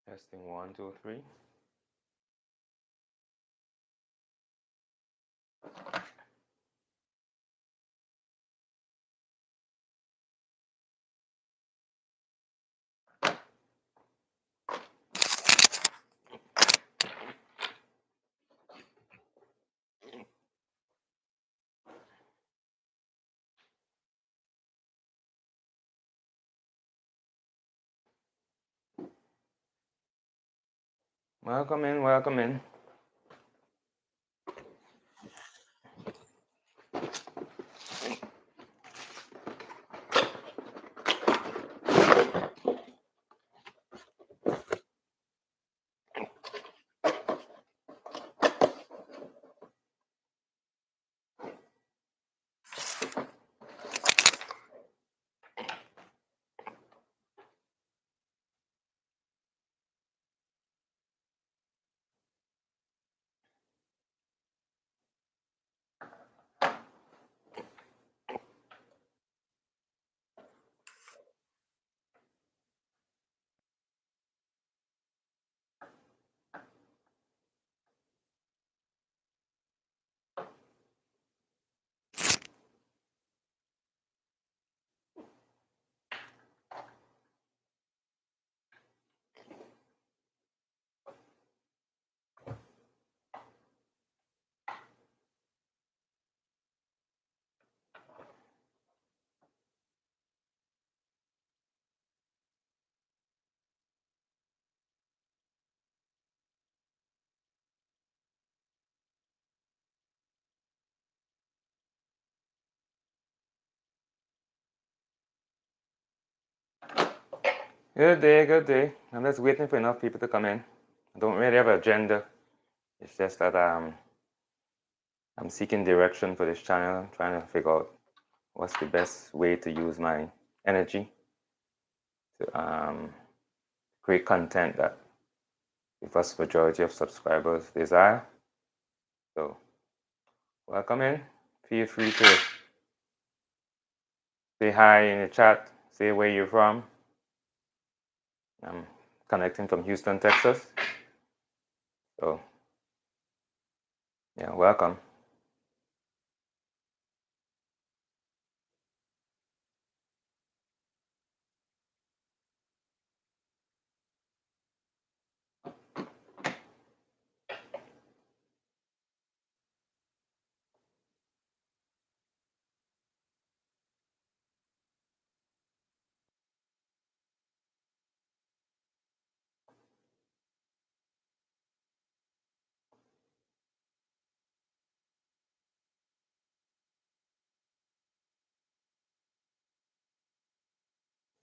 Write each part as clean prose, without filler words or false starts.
Testing 1, 2, 3. Welcome in, welcome in. Good day, good day. I'm just waiting for enough people to come in. I don't really have an agenda. It's just that I'm seeking direction for this channel, trying to figure out what's the best way to use my energy to create content that the vast majority of subscribers desire. So welcome in. Feel free to say hi in the chat, say where you're from. I'm connecting from Houston, Texas. So yeah, welcome.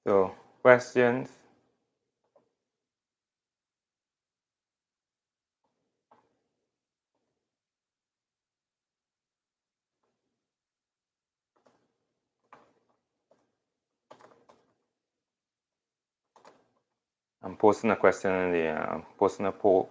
So questions? I'm posting a question in the posting a poll.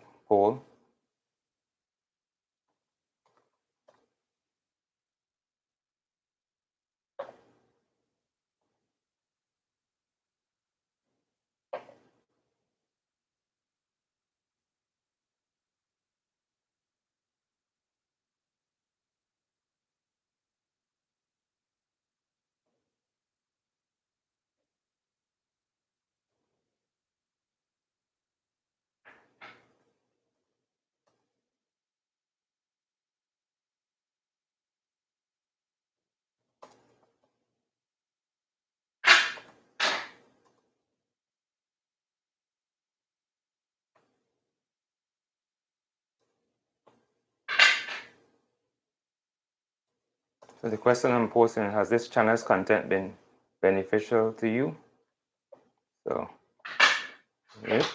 So the question I'm posting, has this channel's content been beneficial to you? So, yeah.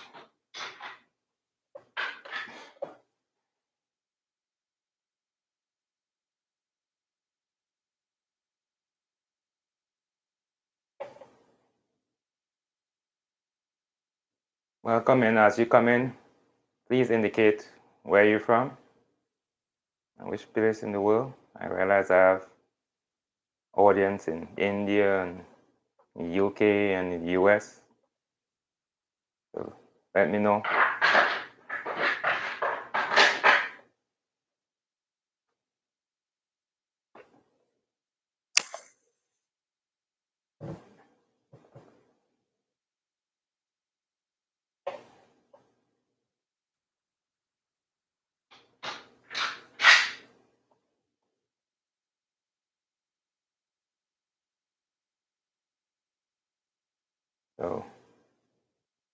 Welcome in. As you come in, please indicate where you're from and which place in the world. I realize I have audience in India and the UK and the US. So let me know. So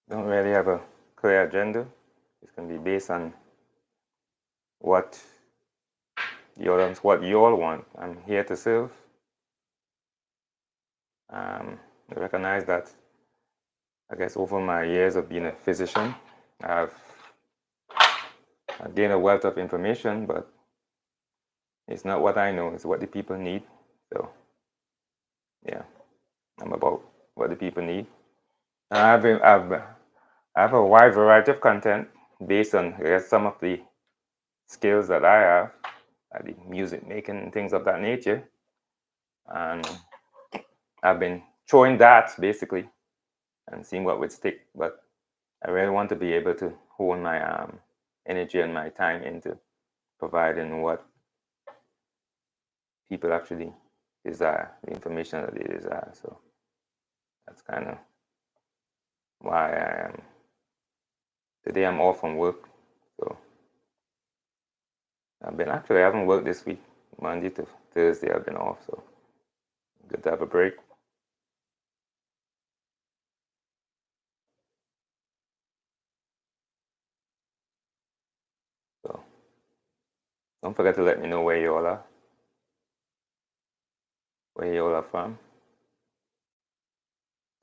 don't really have a clear agenda. It's going to be based on what you all want. I'm here to serve. I recognize that, I guess, over my years of being a physician, I've gained a wealth of information, but it's not what I know, it's what the people need. So, yeah, I'm about what the people need. And I have a wide variety of content based on, I guess, some of the skills that I have, like the music making and things of that nature. And I've been throwing that basically and seeing what would stick. But I really want to be able to hone my energy and my time into providing what people actually desire, the information that they desire. So that's kind of why I am. Today I'm off from work. So I haven't worked this week. Monday to Thursday I've been off. So good to have a break. So don't forget to let me know where you all are. Where you all are from.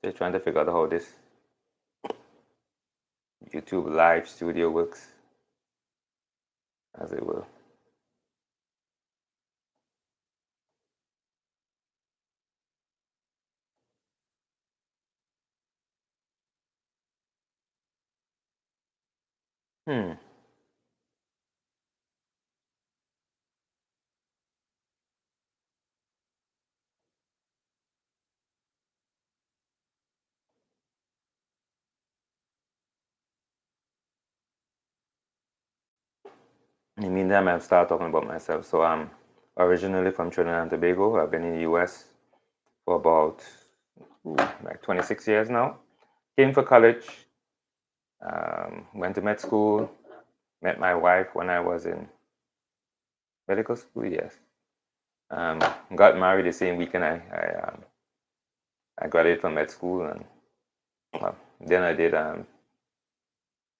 Just trying to figure out how this YouTube live studio works, as it will. Hmm. In the meantime, I'll start talking about myself. So I'm originally from Trinidad and Tobago. I've been in the US for about like 26 years now. Came for college, went to med school, met my wife when I was in medical school, yes. Got married the same weekend I graduated from med school, and then I did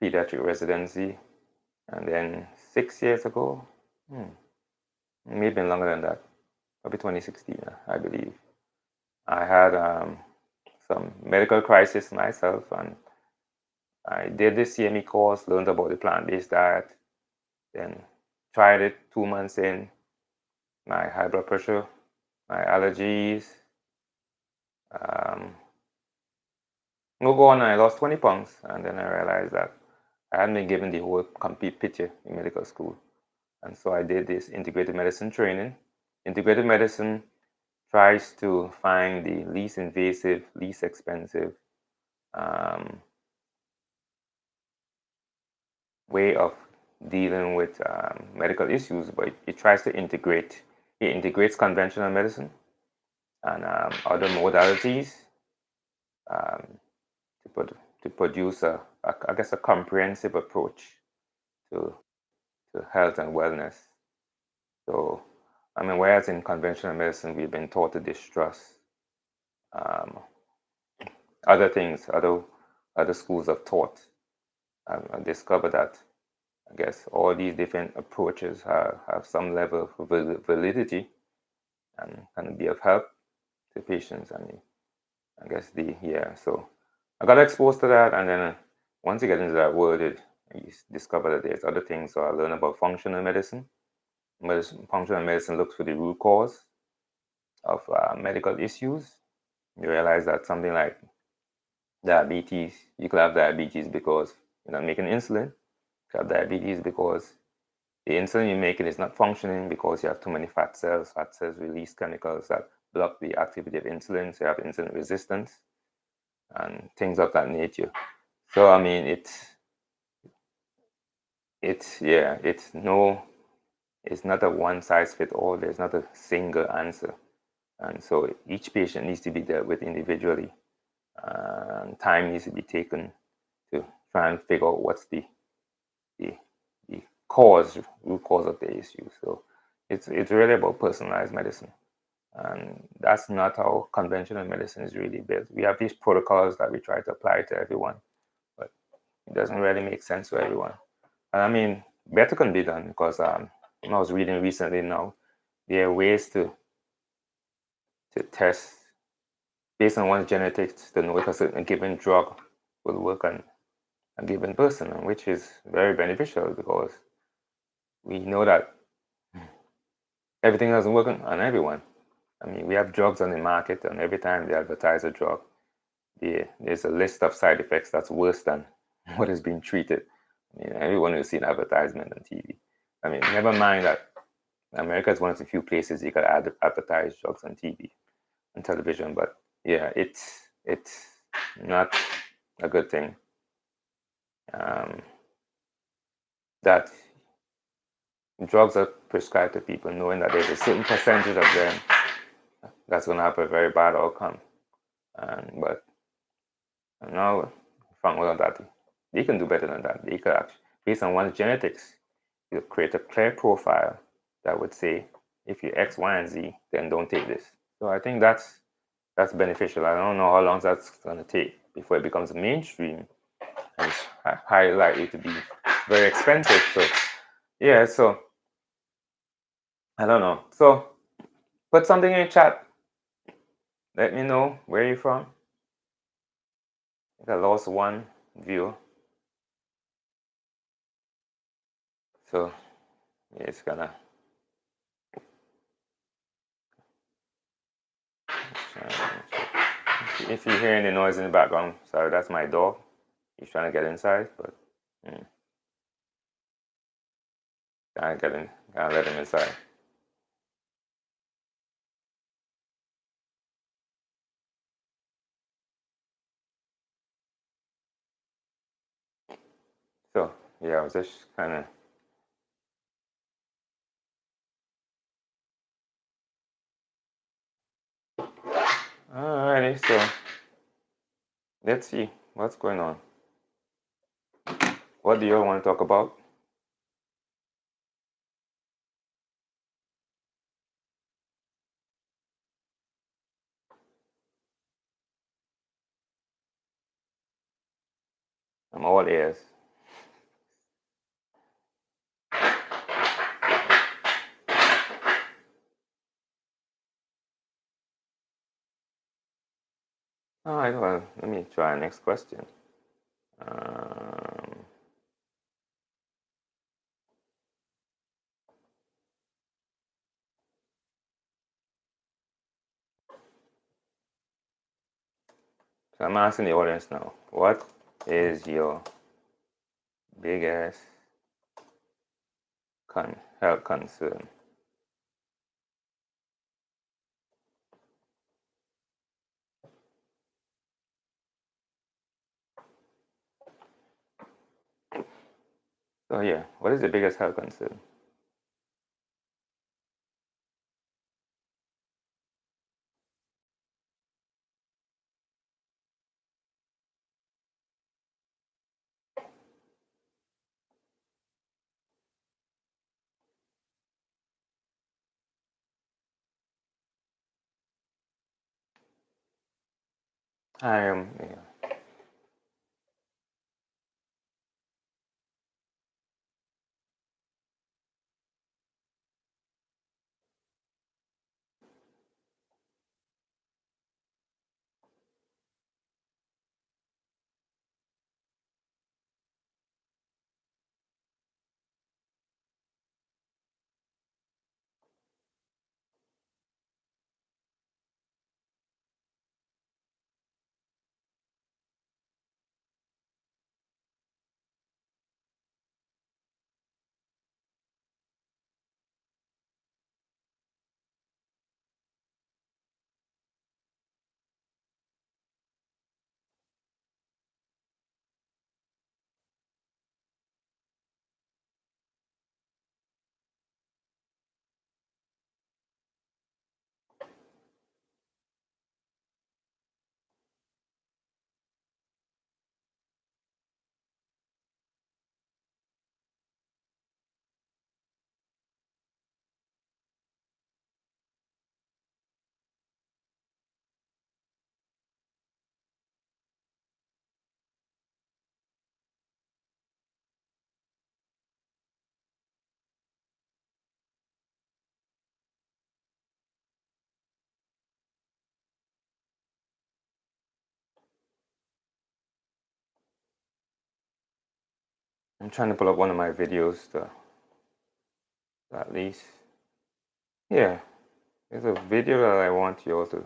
pediatric residency, and then 6 years ago, maybe longer than that, probably 2016, I believe, I had some medical crisis myself, and I did the CME course, learned about the plant-based diet, then tried it 2 months in, my high blood pressure, my allergies, no go on, I lost 20 pounds, and then I realized that I hadn't been given the whole complete picture in medical school. And so I did this integrated medicine training. Integrated medicine tries to find the least invasive, least expensive way of dealing with medical issues, but it tries to integrate. It integrates conventional medicine and other modalities to produce I guess, a comprehensive approach to health and wellness. So, I mean, whereas in conventional medicine we've been taught to distrust other things, other schools of thought, and discover that, I guess, all these different approaches have some level of validity, and kind of be of help to patients. And I guess so I got exposed to that, and then once you get into that world, you discover that there's other things. So I learned about functional medicine. Functional medicine looks for the root cause of medical issues. You realize that something like diabetes, you could have diabetes because you're not making insulin. You could have diabetes because the insulin you're making is not functioning because you have too many fat cells. Fat cells release chemicals that block the activity of insulin, so you have insulin resistance and things of that nature. So I mean, it's not a one size fit all. There's not a single answer, and so each patient needs to be dealt with individually, and time needs to be taken to try and figure out what's the the root cause of the issue. So it's really about personalized medicine, and that's not how conventional medicine is really built. We have these protocols that we try to apply to everyone, but it doesn't really make sense for everyone. And I mean, better can be done because I was reading recently now, there are ways to test based on one's genetics to know if a given drug will work on a given person, which is very beneficial because we know that everything doesn't work on everyone. I mean, we have drugs on the market, and every time they advertise a drug, there's a list of side effects that's worse than what is being treated. I mean, everyone has seen advertisement on TV. I mean, never mind that America is one of the few places you can advertise drugs on TV and television, but yeah, it's not a good thing. That drugs are prescribed to people knowing that there's a certain percentage of them that's going to have a very bad outcome. But now, found out that they can do better than that. They could actually, based on one's genetics, you create a clear profile that would say, if you're X, Y, and Z, then don't take this. So I think that's beneficial. I don't know how long that's going to take before it becomes mainstream, and it's highly likely to be very expensive. So yeah, so I don't know. So put something in chat. Let me know where you're from. I lost one view. So yeah, it's gonna. If you hear any noise in the background, sorry, that's my dog. He's trying to get inside, but can't get in. Can't let him inside. So yeah, I was just kind of. Alrighty, so let's see what's going on. What do you all want to talk about? I'm all ears. All right, well, let me try next question. Um, so I'm asking the audience now, what is your biggest health concern? So yeah, what is the biggest health concern? I am. Yeah. I'm trying to pull up one of my videos to at least. Yeah, there's a video that I want you all to.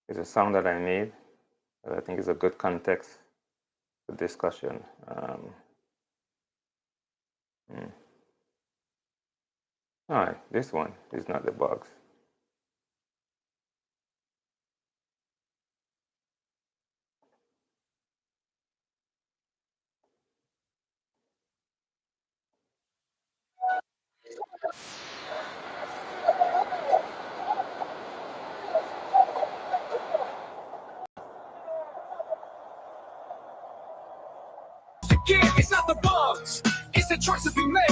It's a song that I made that I think is a good context for discussion. All right, this one is not the bugs. It's not the bugs, it's the choices we make.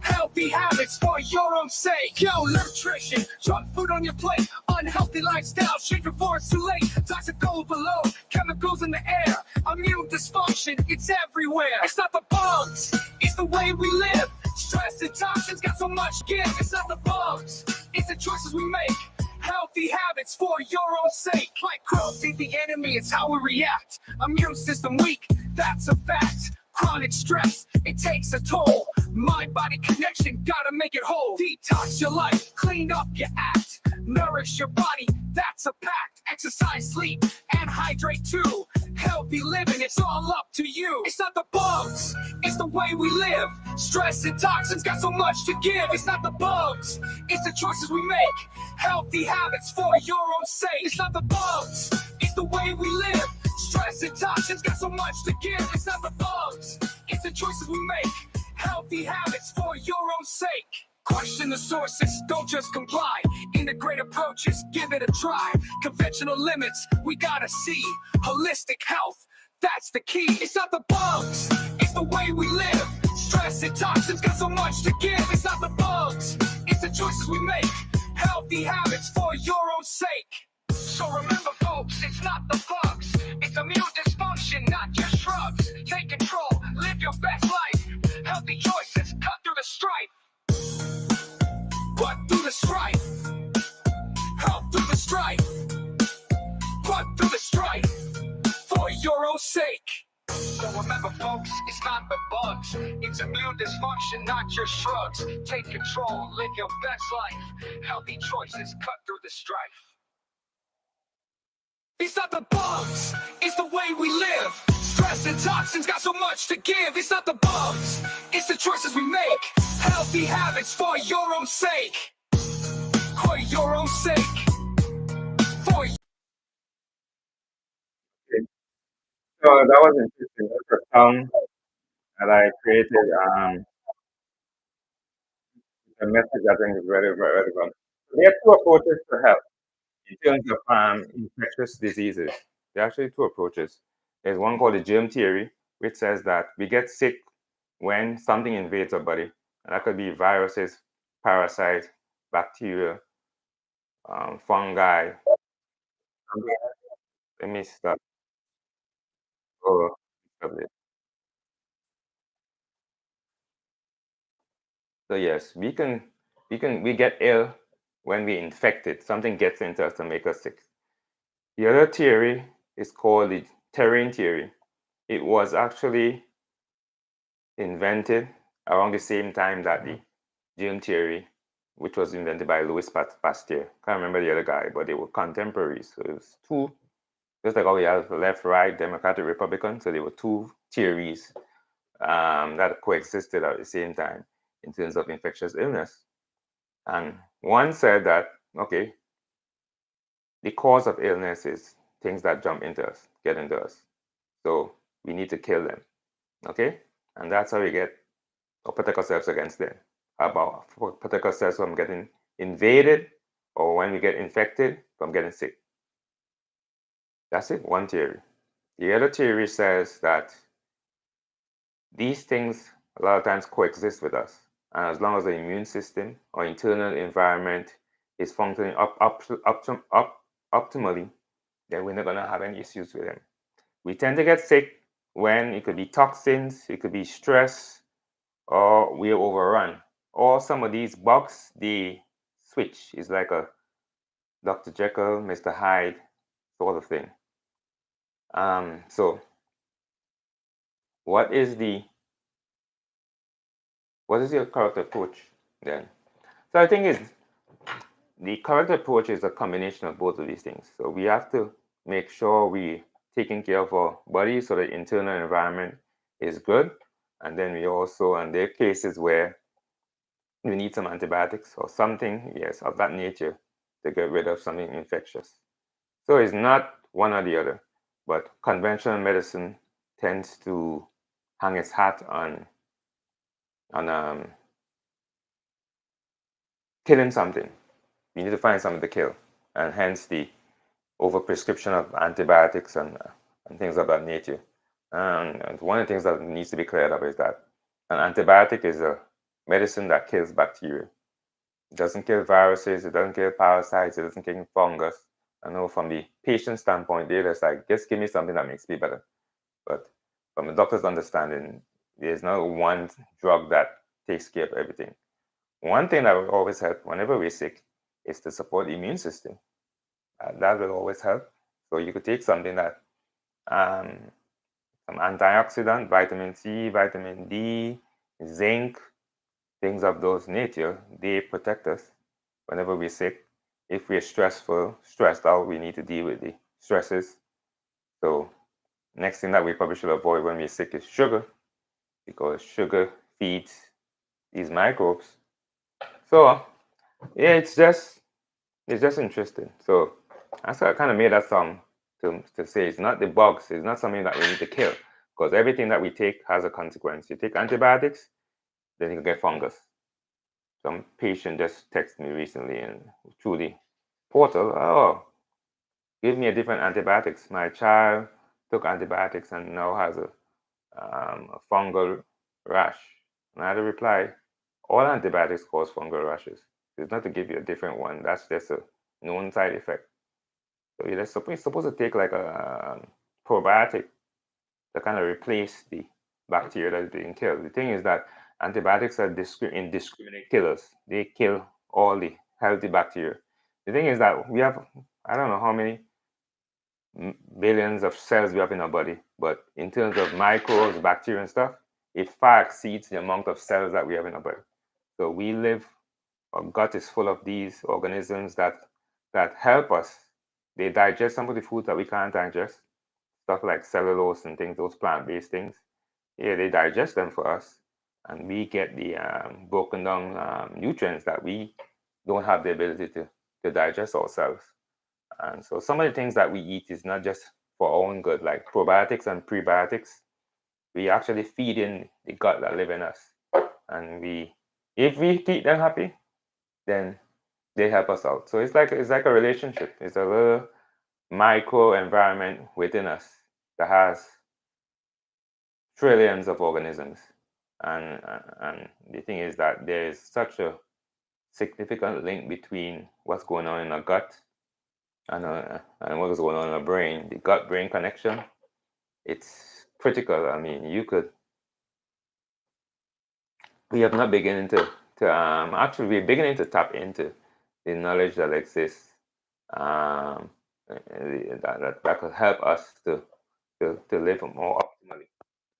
Healthy habits for your own sake. Yo, nutrition, junk food on your plate, unhealthy lifestyle, shake before it's too late. Toxic gold below, chemicals in the air, immune dysfunction, it's everywhere. It's not the bugs, it's the way we live. Stress and toxins got so much give. It's not the bugs, it's the choices we make. Healthy habits for your own sake. Like cruelty, the enemy, it's how we react. Immune system weak, that's a fact. Chronic stress, it takes a toll. Mind-body connection, gotta make it whole. Detox your life, clean up your act. Nourish your body, that's a pact. Exercise, sleep, and hydrate too. Healthy living, it's all up to you. It's not the bugs, it's the way we live. Stress and toxins got so much to give. It's not the bugs, it's the choices we make. Healthy habits for your own sake. It's not the bugs, it's the way we live. Stress and toxins got so much to give. It's not the bugs, it's the choices we make. Healthy habits for your own sake. Question the sources, don't just comply. Integrate approaches, give it a try. Conventional limits, we gotta see. Holistic health, that's the key. It's not the bugs, it's the way we live. Stress and toxins got so much to give. It's not the bugs, it's the choices we make. Healthy habits for your own sake. So remember folks, it's not the bugs, it's immune dysfunction, not just shrugs. Take control, live your best life. Healthy choices, cut through the strife. Cut through the strife. Cut through the strife. Cut through the strife. For your own sake. So remember folks, it's not the bugs, it's immune dysfunction, not your shrugs. Take control, live your best life. Healthy choices, cut through the strife. It's not the bugs, it's the way we live. Stress and toxins got so much to give. It's not the bugs, it's the choices we make. Healthy habits for your own sake. For your own sake. For So that was interesting. That's a song that I created. The message I think is very, very relevant. There are two approaches to health in terms of infectious diseases. There are actually two approaches. There's one called the germ theory, which says that we get sick when something invades our body. And that could be viruses, parasites, bacteria, fungi. Let me stop. Oh, stop this. So yes, we get ill when we infected. Something gets into us to make us sick. The other theory is called the terrain theory. It was actually invented around the same time that the germ theory, which was invented by Louis Pasteur. Can't remember the other guy, but they were contemporaries. So it was two, just like how we have left, right, Democratic, Republican. So there were two theories that coexisted at the same time in terms of infectious illness. And one said that, okay, the cause of illness is things that jump into us, get into us. So we need to kill them. Okay? And that's how we get or protect ourselves against them. About protect ourselves from getting invaded or when we get infected from getting sick. That's it, one theory. The other theory says that these things a lot of times coexist with us. And as long as the immune system or internal environment is functioning optimally, then we're not going to have any issues with them. We tend to get sick when it could be toxins, it could be stress, or we're overrun. Or some of these bugs, they switch. It's like a Dr. Jekyll, Mr. Hyde sort of thing. So what is the What is your correct approach then? So I think the correct approach is a combination of both of these things. So we have to make sure we taking care of our body so the internal environment is good. And then we also, and there are cases where we need some antibiotics or something, yes, of that nature to get rid of something infectious. So it's not one or the other, but conventional medicine tends to hang its hat on killing something. You need to find something to kill, and hence the overprescription of antibiotics and things of that nature. And one of the things that needs to be cleared up is that an antibiotic is a medicine that kills bacteria. It doesn't kill viruses, it doesn't kill parasites, it doesn't kill fungus. I know from the patient standpoint, they're just like, just give me something that makes me better. But from the doctor's understanding, there's not one drug that takes care of everything. One thing that will always help whenever we're sick is to support the immune system. That will always help. So you could take something that some antioxidant, vitamin C, vitamin D, zinc, things of those nature. They protect us whenever we're sick. If we're stressed out, we need to deal with the stresses. So next thing that we probably should avoid when we're sick is sugar, because sugar feeds these microbes. So yeah, it's just interesting. So that's why I kind of made that song to say it's not the bugs, it's not something that we need to kill, because everything that we take has a consequence. You take antibiotics, then you can get fungus. Some patient just texted me recently and through the portal, oh, give me a different antibiotics. My child took antibiotics and now has a fungal rash. And I had to reply, all antibiotics cause fungal rashes. It's not to give you a different one. That's just a known side effect. So you're supposed to take like a probiotic to kind of replace the bacteria that's being killed. The thing is that antibiotics are indiscriminate killers. They kill all the healthy bacteria. The thing is that we have, I don't know how many billions of cells we have in our body, but in terms of microbes, bacteria, and stuff, it far exceeds the amount of cells that we have in our body. So we live, our gut is full of these organisms that help us. They digest some of the foods that we can't digest, stuff like cellulose and things, those plant-based things. Yeah, they digest them for us, and we get the broken down nutrients that we don't have the ability to digest ourselves. And so some of the things that we eat is not just for our own good, like probiotics and prebiotics. We actually feed in the gut that live in us, and if we keep them happy, then they help us out. So it's like a relationship. It's a little micro environment within us that has trillions of organisms. And the thing is that there is such a significant link between what's going on in our gut and what is going on in our brain. The gut-brain connection, it's critical. I mean, we have not beginning to actually we're beginning to tap into the knowledge that exists that could help us to live more optimally.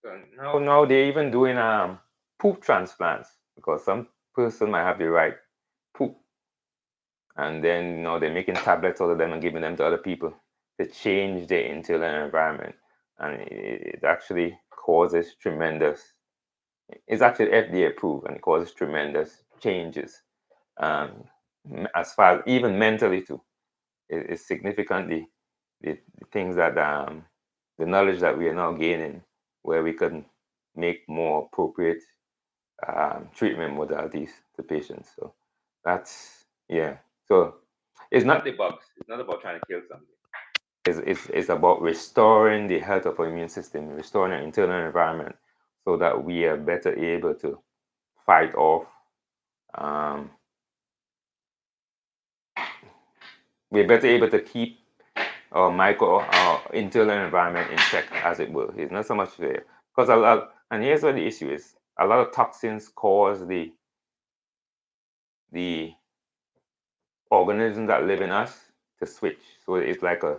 So now they're even doing poop transplants, because some person might have the right poop, and then they're making tablets out of them and giving them to other people to change their internal environment, and it actually causes tremendous. It's actually FDA approved, and it causes tremendous changes, as far as even mentally too. It's significantly the things that the knowledge that we are now gaining, where we can make more appropriate treatment modalities to patients. So that's, yeah. So it's not the bugs. It's not about trying to kill something. It's about restoring the health of our immune system, restoring our internal environment, so that we are better able to fight off. We're better able to keep our internal environment in check, as it were. It's not so much there, because and here's what the issue is: a lot of toxins cause the organisms that live in us to switch. So it's like a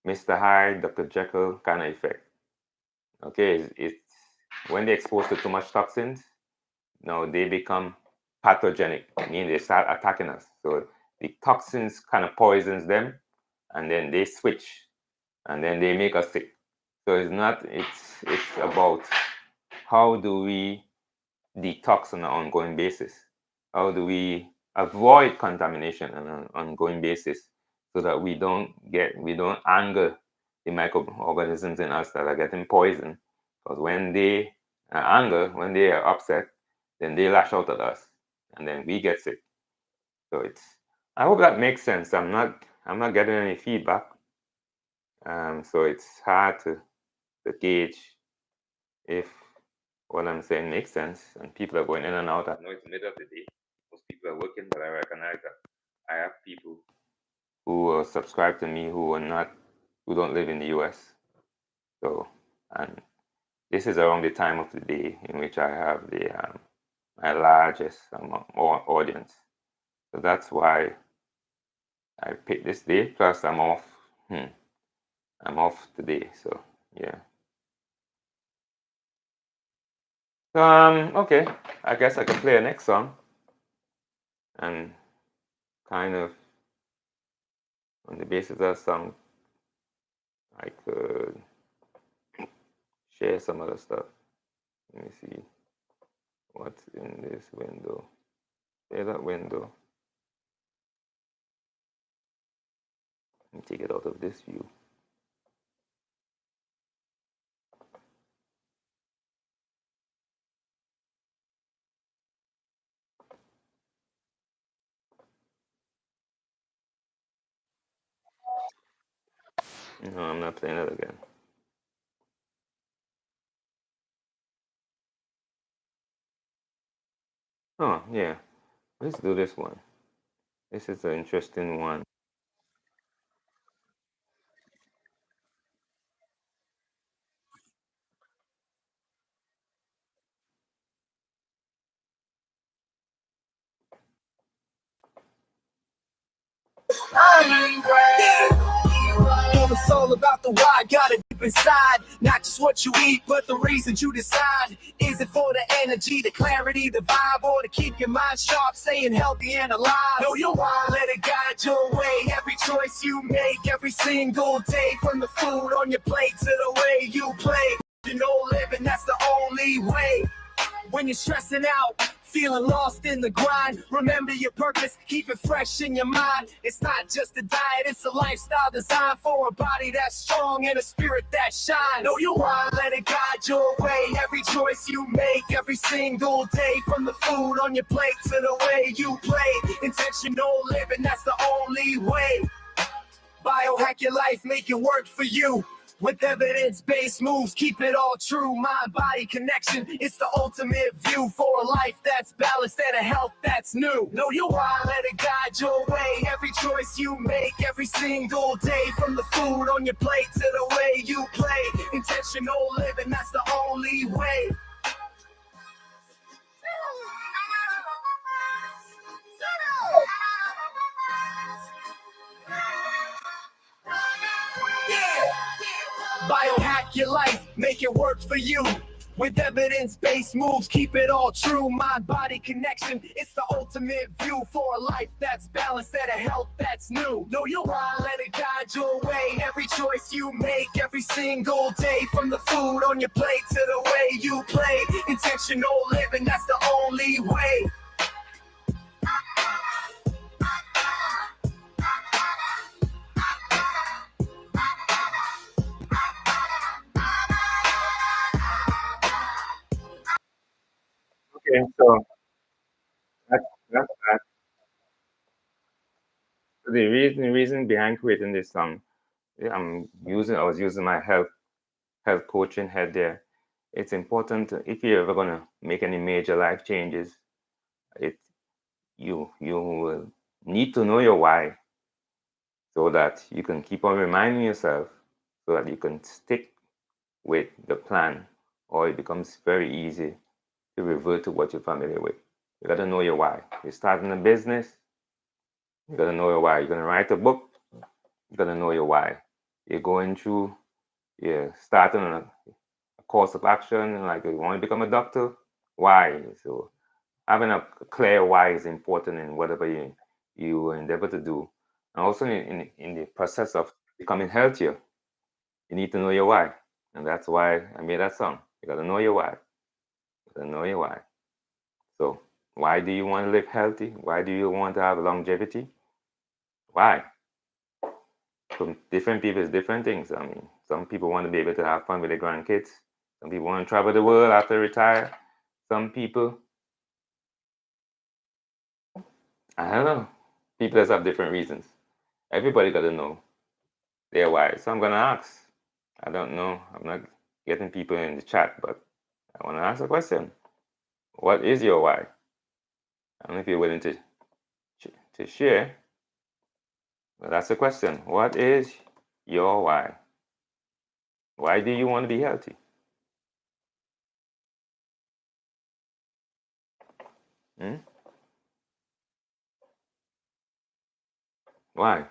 Mr. Hyde, Dr. Jekyll kind of effect. Okay, it's when they're exposed to too much toxins, now they become pathogenic, meaning they start attacking us. So the toxins kind of poisons them, and then they switch, and then they make us sick. So it's about how do we detox on an ongoing basis? How do we avoid contamination on an ongoing basis so that we don't anger the microorganisms in us that are getting poisoned? Because when they are anger, when they are upset, then they lash out at us, and then we get sick. So I hope that makes sense. I'm not getting any feedback, so it's hard to gauge if what I'm saying makes sense, and people are going in and out. I know it's the middle of the day. Most people are working, but I recognize that I have people who subscribe to me who don't live in the US. So, and this is around the time of the day in which I have my largest audience. So that's why I picked this day. Plus, I'm off. I'm off today. So yeah. Okay. I guess I can play a next song, and kind of on the basis of song, I could share some other stuff. Let me see what's in this window. Share that window. Let me take it out of this view. No, I'm not playing it again. Oh, yeah. Let's do this one. This is an interesting one. It's all about the why, got it deep inside. Not just what you eat, but the reasons you decide. Is it for the energy, the clarity, the vibe, or to keep your mind sharp, staying healthy and alive? Know your why, let it guide your way. Every choice you make, every single day, from the food on your plate to the way you play. You know, living, that's the only way. When you're stressing out, feeling lost in the grind, remember your purpose, keep it fresh in your mind. It's not just a diet, it's a lifestyle designed for a body that's strong and a spirit that shines. Know your why, let it guide your way. Every choice you make, every single day, from the food on your plate to the way you play. Intentional living, that's the only way. Biohack your life, make it work for you. With evidence-based moves, keep it all true. Mind-body connection, it's the ultimate view for a life that's balanced and a health that's new. Know your why, let it guide your way. Every choice you make, every single day, from the food on your plate to the way you play. Intentional living, that's the only way. Biohack your life, make it work for you. With evidence-based moves, keep it all true. Mind-body connection, it's the ultimate view for a life that's balanced and a health that's new. Know your why, let it guide your way. Every choice you make, every single day, from the food on your plate to the way you play. Intentional living, that's the only way. Okay, so that's that. The reason behind creating this song, I was using my health coaching head there. It's important if you're ever gonna make any major life changes, it you will need to know your why, so that you can keep on reminding yourself, so that you can stick with the plan, or it becomes very easy to revert to what you're familiar with. You gotta know your why. You're starting a business, you gotta know your why. You're gonna write a book, you gotta know your why. You're going through, you're starting a course of action, like you want to become a doctor. Why? So having a clear why is important in whatever you endeavor to do, and also in the process of becoming healthier. You need to know your why, and that's why I made that song. You gotta know your why. You gotta know your why. So, why do you want to live healthy? Why do you want to have longevity? Why? From different people, it's different things. I mean, some people want to be able to have fun with their grandkids. Some people want to travel the world after retire. Some people, I don't know. People just have different reasons. Everybody got to know their why. So I'm gonna ask. I don't know. I'm not getting people in the chat, but I want to ask a question. What is your why? I don't know if you're willing to share. But that's the question. What is your why? Why do you want to be healthy? Hmm? Why?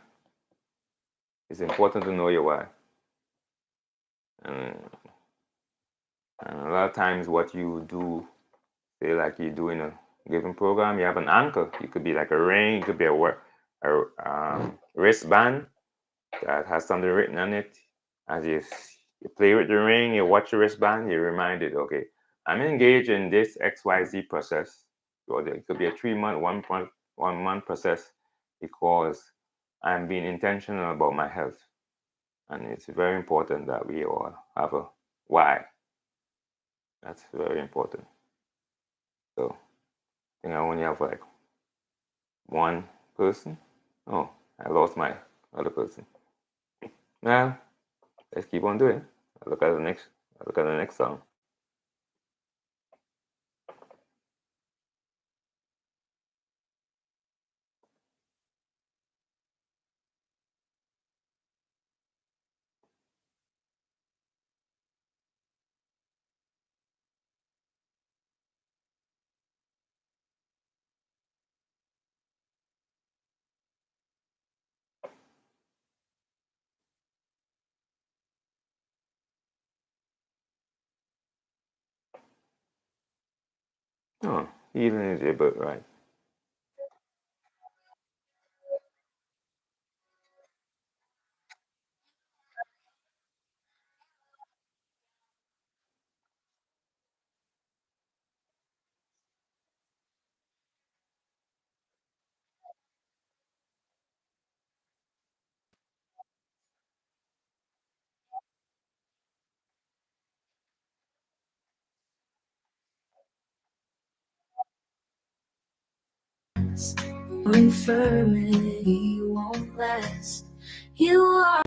It's important to know your why. And a lot of times, what you do, say like you do in a given program, you have an anchor. It could be like a ring, it could be a wristband that has something written on it. As you play with the ring, you watch the wristband, you're reminded, okay, I'm engaged in this XYZ process. Or it could be a 3-month, 1 month process because I'm being intentional about my health. And it's very important that we all have a why. That's very important. So I think I only have like one person. Oh, I lost my other person. Now let's keep on doing. Look at the next song. Oh, healing is your birthright. Infirmity won't last. You are.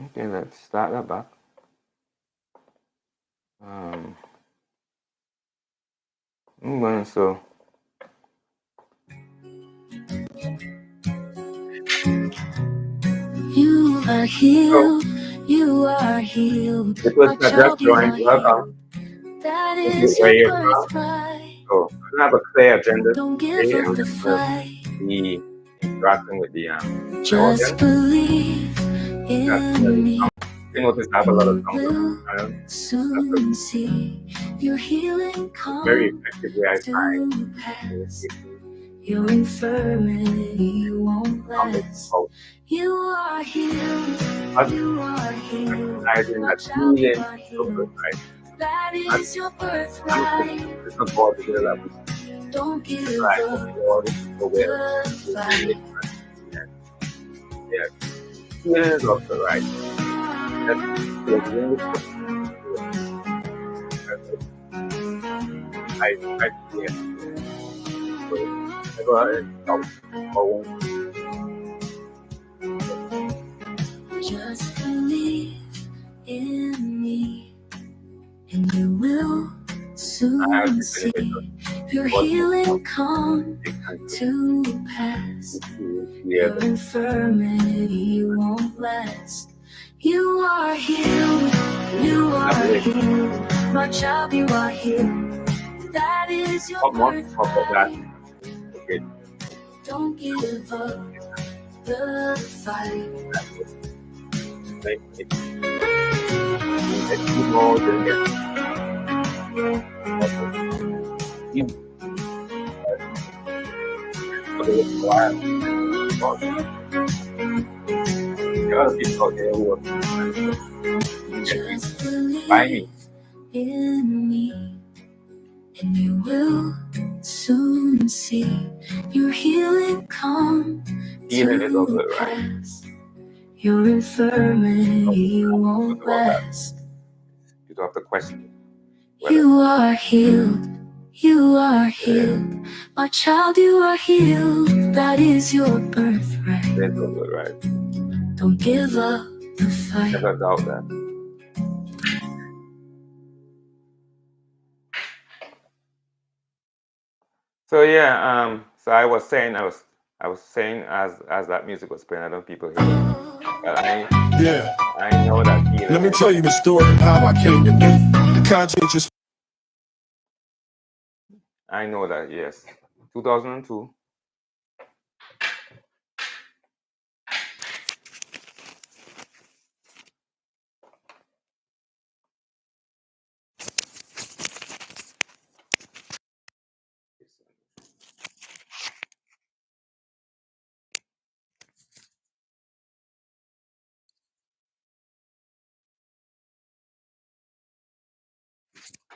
Okay, let's start that back. So You are healed. You are healed. the person that just joined, welcome. That Thank you is where your you're from. birthright. So I have a clear agenda Don't give today. up I'm the just going fight. to be interacting with the my Just audience. believe That's in me. you notice I have a And lot of you songs on will my channel. soon see your healing It's very come effective way I find to to pass. get Your infirmity won't last. about You are healed. us You are healed. recognizing that Watch out, you healing are is so good, healed. right? That And is your I'm birthright. looking forward to hear that we Don't give try to up be all so well. the fight. Yeah, healing is also right. That's the really I yeah. So never stop going. Just believe in me, and you will I have soon the see benefit of your working healing come with to pass. yeah, Your infirmity won't last. You are healed. You are healed. My child, you are healed. That is your that. birthright. Okay. Don't give up the fight. Thank you. Let's do more than that. There are people out there who are Just by me. believe in me, and you will soon see your healing come Healing is all to good, right? pass. Your infirmity won't last. You don't have to question. You are healed. You are healed. My child, you are healed. That is your birthright. That's all good, right? Don't give up the fight. Never doubt that. So yeah, so I was saying as that music was playing, I don't know if people hear it. But I know that healing. Let me tell you the story of how I came to be. The conscientious. I know that, yes. 2002.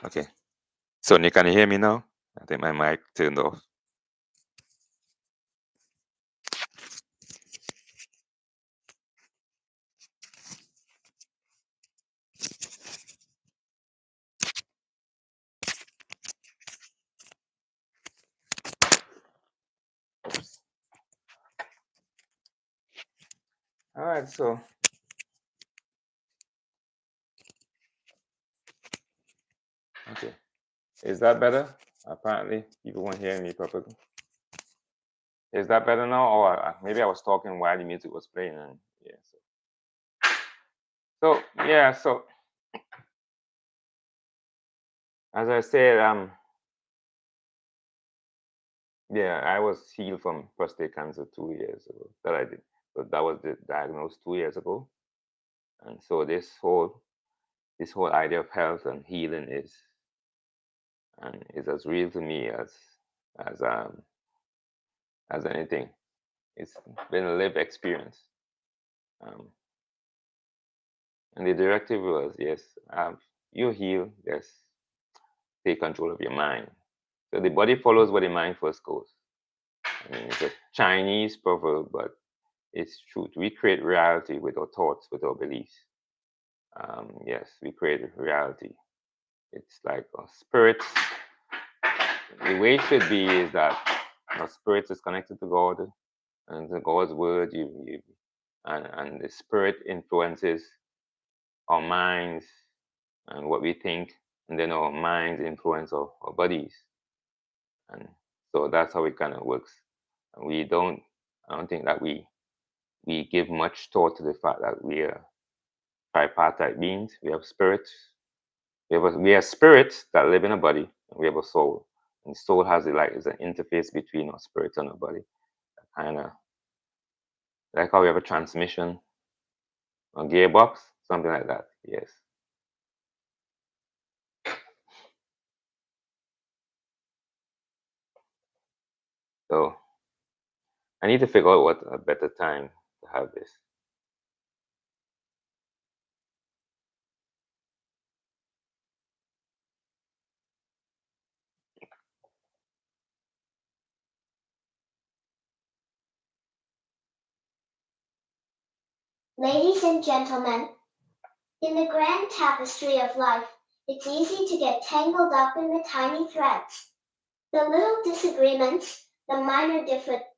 Okay. So Nick, can you hear me now? I think my mic turned off. All right, so okay. Is that better? Apparently, people weren't hearing me properly. Is that better now? Or maybe I was talking while the music was playing, and yeah. So yeah, so as I said, yeah, I was healed from prostate cancer 2 years ago. That was diagnosed 2 years ago, and so this whole idea of health and healing is as real to me as anything. It's been a lived experience, and the directive was, yes, you heal, yes, take control of your mind. So the body follows where the mind first goes. I mean, it's a Chinese proverb, but it's truth. We create reality with our thoughts, with our beliefs. Yes, we create reality. It's like our spirit. The way it should be is that our spirit is connected to God and to God's word. And the spirit influences our minds and what we think, and then our minds influence our bodies. And so that's how it kind of works. And I don't think that we give much thought to the fact that we are tripartite beings. We have spirits. We have spirits that live in a body, and we have a soul. And the soul is an interface between our spirit and our body. Kind of like how we have a transmission, a gearbox, something like that. Yes. So I need to figure out what a better time to have this. Ladies and gentlemen, in the grand tapestry of life, it's easy to get tangled up in the tiny threads, the little disagreements, the minor differences.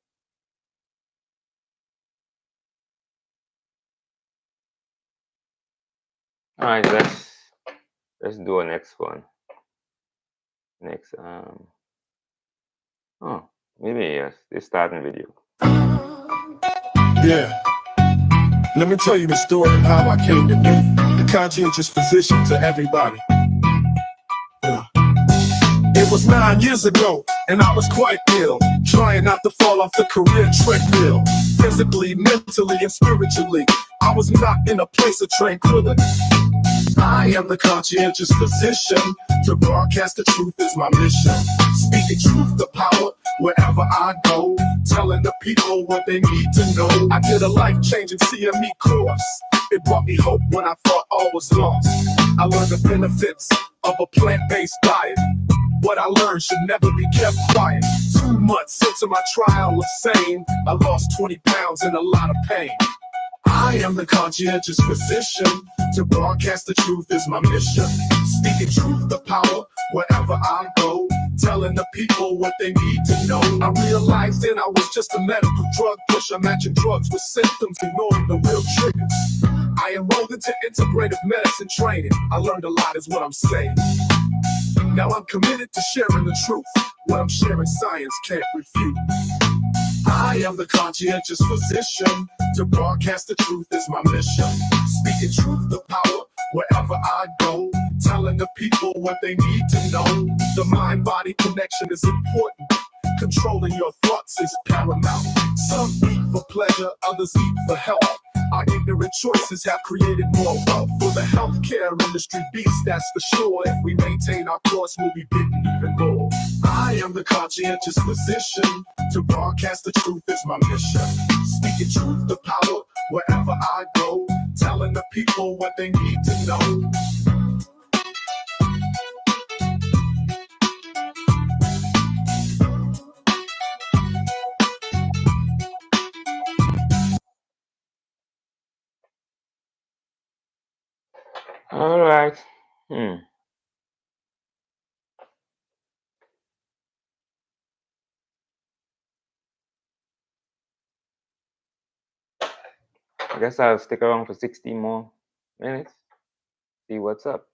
All right, let's do a next one. Next, maybe yes, this starting video. Yeah. Let me tell you the story of how I came to be. The conscientious physician to everybody. Yeah. It was 9 years ago, and I was quite ill, trying not to fall off the career treadmill. Physically, mentally, and spiritually, I was not in a place of tranquility. I am the conscientious physician. To broadcast the truth is my mission. Speaking truth to power wherever I go. Telling the people what they need to know. I did a life-changing CME course. It brought me hope when I thought all was lost. I learned the benefits of a plant-based diet. What I learned should never be kept quiet. 2 months into my trial of sane, I lost 20 pounds in a lot of pain. I am the conscientious physician. To broadcast the truth is my mission. Speaking truth to power wherever I go. Telling the people what they need to know. I realized then I was just a medical drug pusher, matching drugs with symptoms, ignoring the real triggers. I enrolled into integrative medicine training. I learned a lot is what I'm saying. Now I'm committed to sharing the truth. What I'm sharing science can't refute. I am the conscientious physician. To broadcast the truth is my mission. Speaking truth to power wherever I go. Telling the people what they need to know. The mind-body connection is important. Controlling your thoughts is paramount. Some eat for pleasure, others eat for health. Our ignorant choices have created more wealth. For the healthcare industry beats, that's for sure. If we maintain our course, we'll be bitten even more. I am the conscientious physician. To broadcast the truth is my mission. Speaking truth to power wherever I go. Telling the people what they need to know. All right. I guess I'll stick around for 60 more minutes. See what's up.